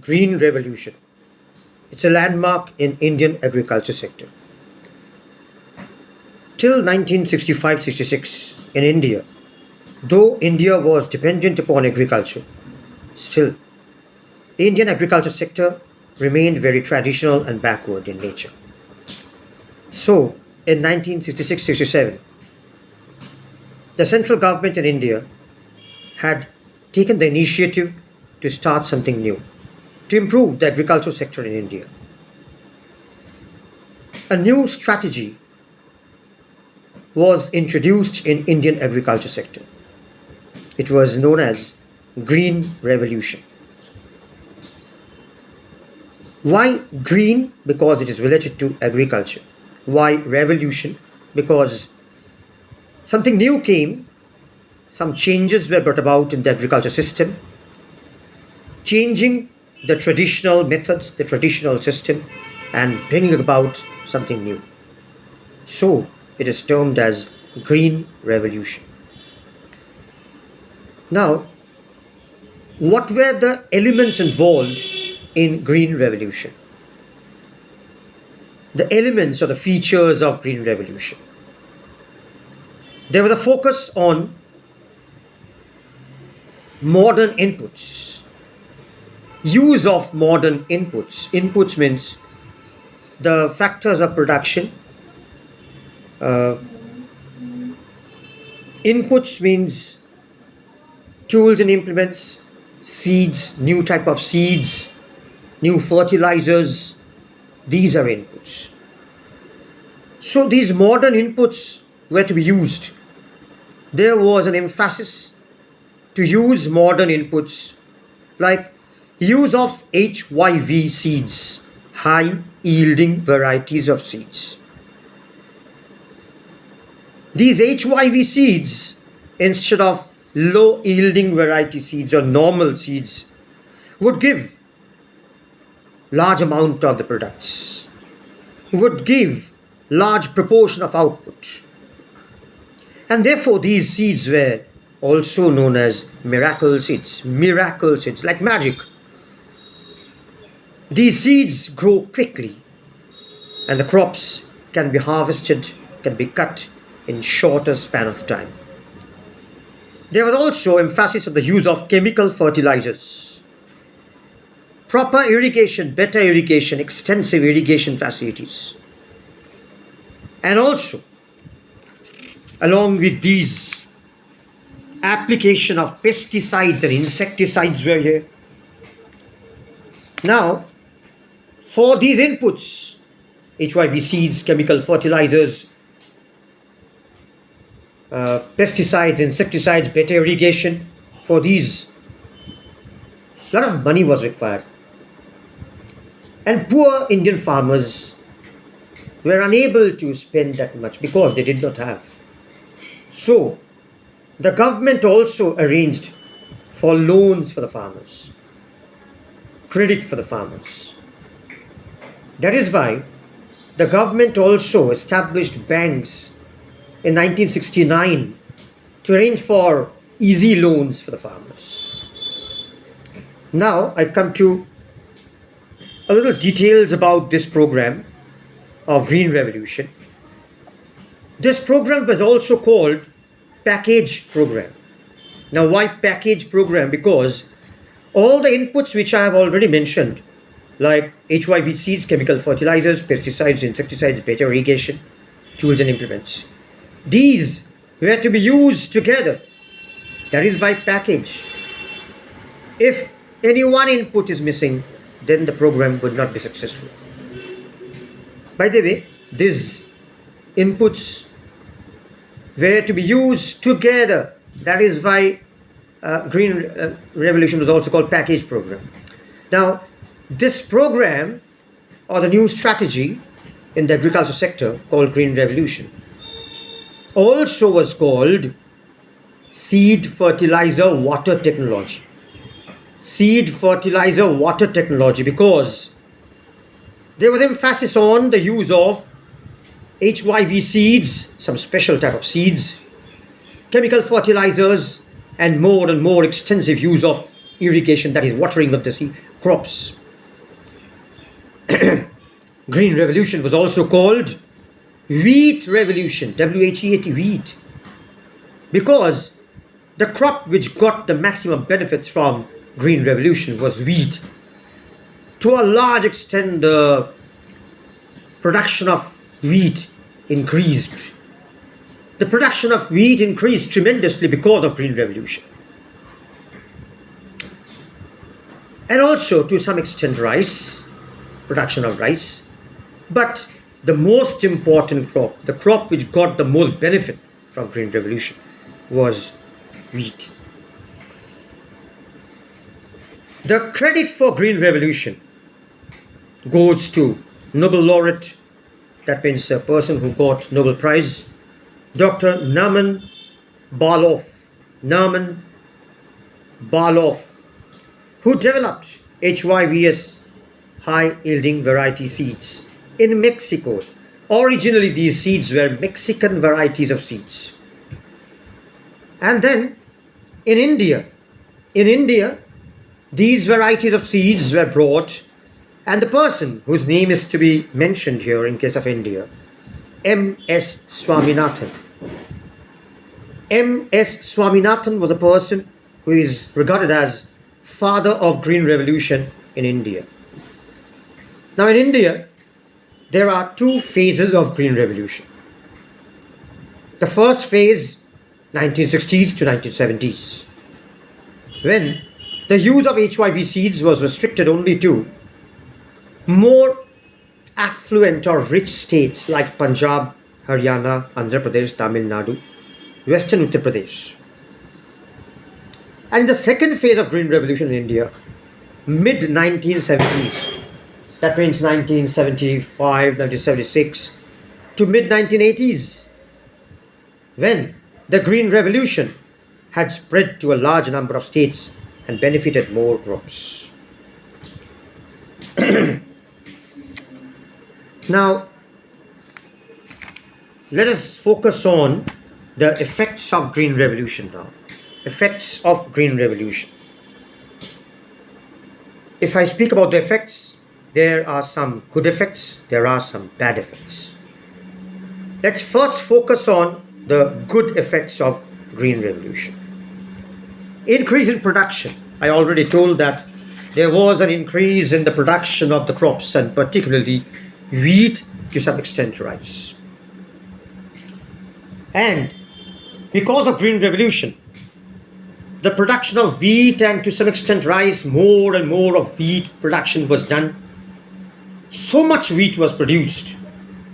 Green Revolution. It's a landmark in Indian agriculture sector. Till 1965-66 in India, though India was dependent upon agriculture, still Indian agriculture sector remained very traditional and backward in nature. So, in 1966-67, the central government in India had taken the initiative to start something new, to improve the agricultural sector in India. A new strategy was introduced in Indian agriculture sector. It was known as Green Revolution. Why green? Because it is related to agriculture. Why revolution? Because something new came, some changes were brought about in the agriculture system, changing the traditional methods, the traditional system, and bringing about something new. So it is termed as Green Revolution. Now, what were the elements involved in Green Revolution? The elements or the features of Green Revolution. There was a focus on modern inputs, use of modern inputs. Inputs means the factors of production. Inputs means tools and implements, seeds, new type of seeds, new fertilizers. These are inputs. So these modern inputs were to be used. There was an emphasis to use modern inputs like use of HYV seeds, high yielding varieties of seeds. These HYV seeds, instead of low yielding variety seeds or normal seeds, would give large amount of the products, would give large proportion of output. And therefore these seeds were also known as miracle seeds, like magic. These seeds grow quickly and the crops can be harvested, can be cut in shorter span of time. There was also emphasis on the use of chemical fertilizers, proper irrigation, better irrigation, extensive irrigation facilities. And also, along with these, application of pesticides and insecticides were here. Now, for these inputs, HYV seeds, chemical fertilizers, pesticides, insecticides, better irrigation, for these, a lot of money was required. And poor Indian farmers were unable to spend that much because they did not have. So, the government also arranged for loans for the farmers, credit for the farmers. That is why the government also established banks in 1969 to arrange for easy loans for the farmers. Now I come to a little details about this program of Green Revolution. This program was also called package program. Now why package program? Because all the inputs which I have already mentioned, like HYV seeds, chemical fertilizers, pesticides, insecticides, better irrigation, tools and implements, these were to be used together. That is why package. If any one input is missing, then the program would not be successful. By the way, these inputs were to be used together. That is why Green Revolution was also called package program. Now, this program or the new strategy in the agriculture sector called Green Revolution also was called seed fertilizer water technology. Seed fertilizer water technology, because there was emphasis on the use of HYV seeds, some special type of seeds, chemical fertilizers, and more extensive use of irrigation, that is watering of the seed, crops. Green Revolution was also called Wheat Revolution, WHEAT, wheat, because the crop which got the maximum benefits from Green Revolution was wheat. To a large extent, the production of wheat increased. The production of wheat increased tremendously because of Green Revolution. And also, to some extent, rice, production of rice. But the most important crop, the crop which got the most benefit from Green Revolution, was wheat. The credit for Green Revolution goes to Nobel laureate, that means a person who got Nobel Prize, Dr. Naumann Barlow, who developed HYVS, high yielding variety seeds, in Mexico. Originally, these seeds were Mexican varieties of seeds. And then in India, these varieties of seeds were brought, and the person whose name is to be mentioned here in case of India, M.S. Swaminathan. M.S. Swaminathan was a person who is regarded as father of Green Revolution in India. Now in India, there are two phases of Green Revolution. The first phase, 1960s to 1970s, when the use of HYV seeds was restricted only to more affluent or rich states like Punjab, Haryana, Andhra Pradesh, Tamil Nadu, Western Uttar Pradesh. And in the second phase of Green Revolution in India, mid-1970s, that means 1975, 1976 to mid-1980s, when the Green Revolution had spread to a large number of states and benefited more crops. Now, let us focus on the effects of Green Revolution now. Effects of Green Revolution. If I speak about the effects, there are some good effects, there are some bad effects. Let's first focus on the good effects of Green Revolution. Increase in production. I already told that there was an increase in the production of the crops, and particularly wheat, to some extent rice. And because of Green Revolution, the production of wheat and to some extent rice, more and more of wheat production was done. So much wheat was produced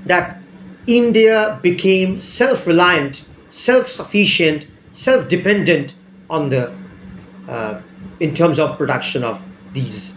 that India became self-reliant, self-sufficient, self-dependent on the in terms of production of these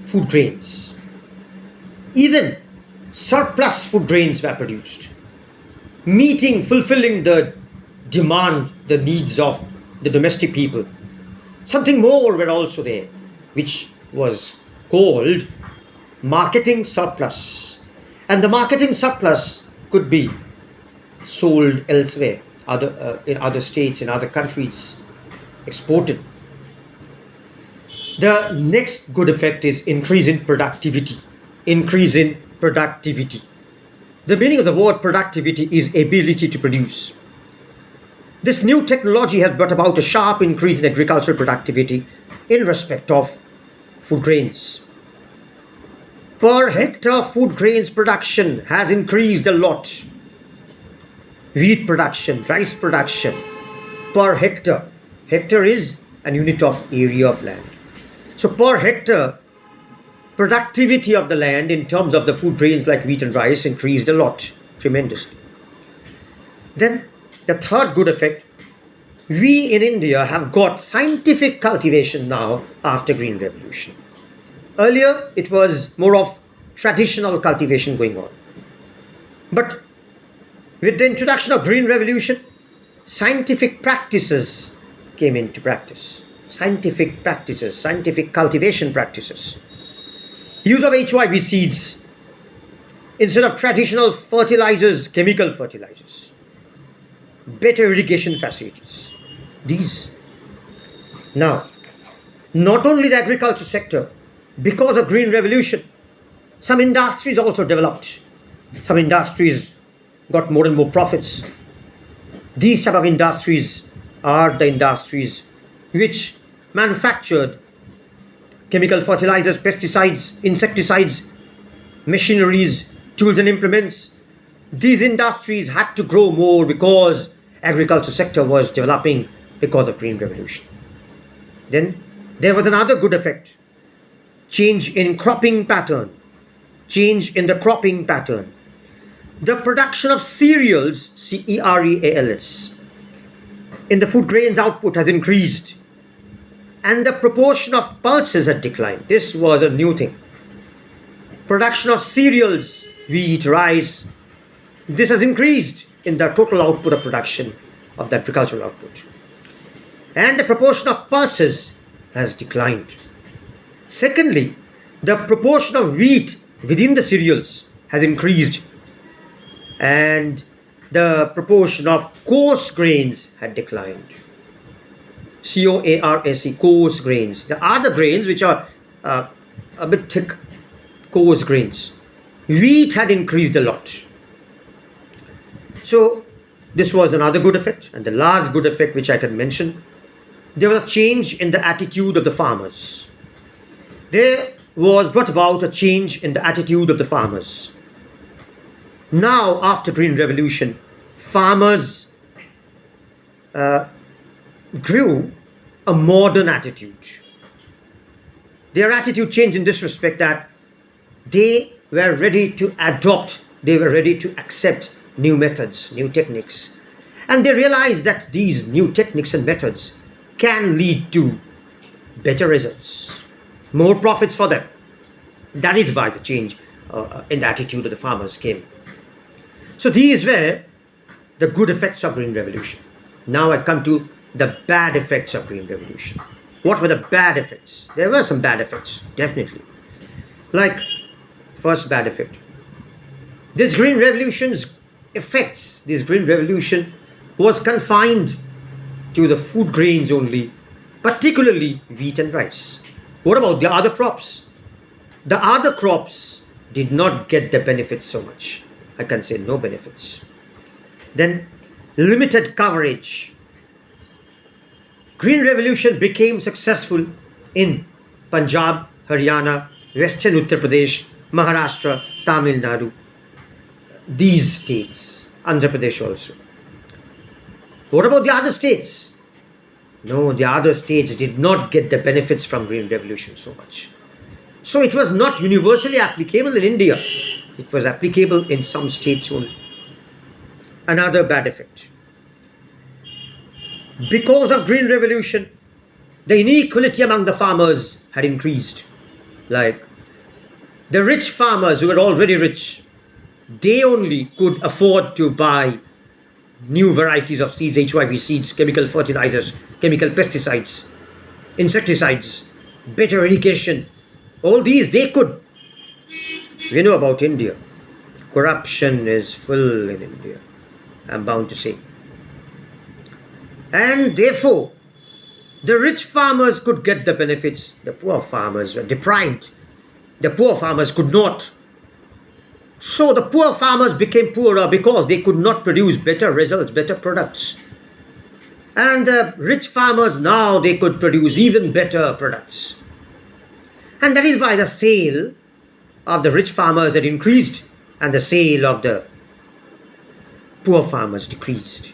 food grains. Even surplus food grains were produced, fulfilling the demand, the needs of the domestic people. Something more were also there, which was called marketing surplus. And the marketing surplus could be sold elsewhere, in other states, in other countries, exported. The next good effect is increase in productivity. Increase in productivity. The meaning of the word productivity is ability to produce. This new technology has brought about a sharp increase in agricultural productivity in respect of food grains. Per hectare, food grains production has increased a lot. Wheat production, rice production, per hectare. Hectare is a unit of area of land. So per hectare, productivity of the land in terms of the food grains like wheat and rice increased a lot, tremendously. Then the third good effect, we in India have got scientific cultivation now after Green Revolution. Earlier, it was more of traditional cultivation going on. But with the introduction of Green Revolution, scientific practices came into practice. Scientific practices, scientific cultivation practices. Use of HYV seeds instead of traditional fertilizers, chemical fertilizers. Better irrigation facilities. These. Now, Not only the agriculture sector, because of Green Revolution, some industries also developed. Some industries got more and more profits. These type of industries are the industries which manufactured chemical fertilizers, pesticides, insecticides, machineries, tools and implements. These industries had to grow more because agriculture sector was developing because of Green Revolution. Then there was another good effect. Change in cropping pattern. Change in the cropping pattern. The production of cereals, cereals, in the food grains output has increased, and the proportion of pulses had declined. This was a new thing. Production of cereals, wheat, rice, this has increased in the total output of production of the agricultural output. And the proportion of pulses has declined. Secondly, the proportion of wheat within the cereals has increased, and the proportion of coarse grains had declined. C-O-A-R-S-E, coarse grains. The other grains which are a bit thick, coarse grains. Wheat had increased a lot. So this was another good effect. And the last good effect which I can mention, there was a change in the attitude of the farmers. There was brought about a change in the attitude of the farmers. Now, after Green Revolution, farmers grew a modern attitude. Their attitude changed in this respect that they were ready to adopt, they were ready to accept new methods, new techniques. And they realized that these new techniques and methods can lead to better results, more profits for them. That is why the change in the attitude of the farmers came. So these were the good effects of Green Revolution. Now I come to the bad effects of Green Revolution. What were the bad effects? There were some bad effects, definitely. Like, first bad effect. This Green Revolution's effects, this Green Revolution was confined to the food grains only, particularly wheat and rice. What about the other crops? The other crops did not get the benefits so much. I can say no benefits. Then limited coverage. Green Revolution became successful in Punjab, Haryana, Western Uttar Pradesh, Maharashtra, Tamil Nadu, these states, Andhra Pradesh also. What about the other states? No, the other states did not get the benefits from Green Revolution so much. So it was not universally applicable in India. It was applicable in some states only. Another bad effect. Because of Green Revolution, the inequality among the farmers had increased. Like, the rich farmers who were already rich, they only could afford to buy new varieties of seeds, HYV seeds, chemical fertilizers, chemical pesticides, insecticides, better irrigation. All these they could. We know about India. Corruption is full in India, I'm bound to say. And therefore, the rich farmers could get the benefits. The poor farmers were deprived. The poor farmers could not. So the poor farmers became poorer because they could not produce better results, better products. And the rich farmers now, they could produce even better products. And that is why the sale of the rich farmers had increased and the sale of the poor farmers decreased.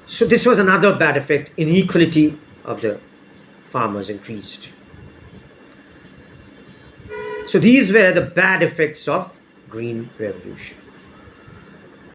So this was another bad effect. Inequality of the farmers increased. So these were the bad effects of Green Revolution.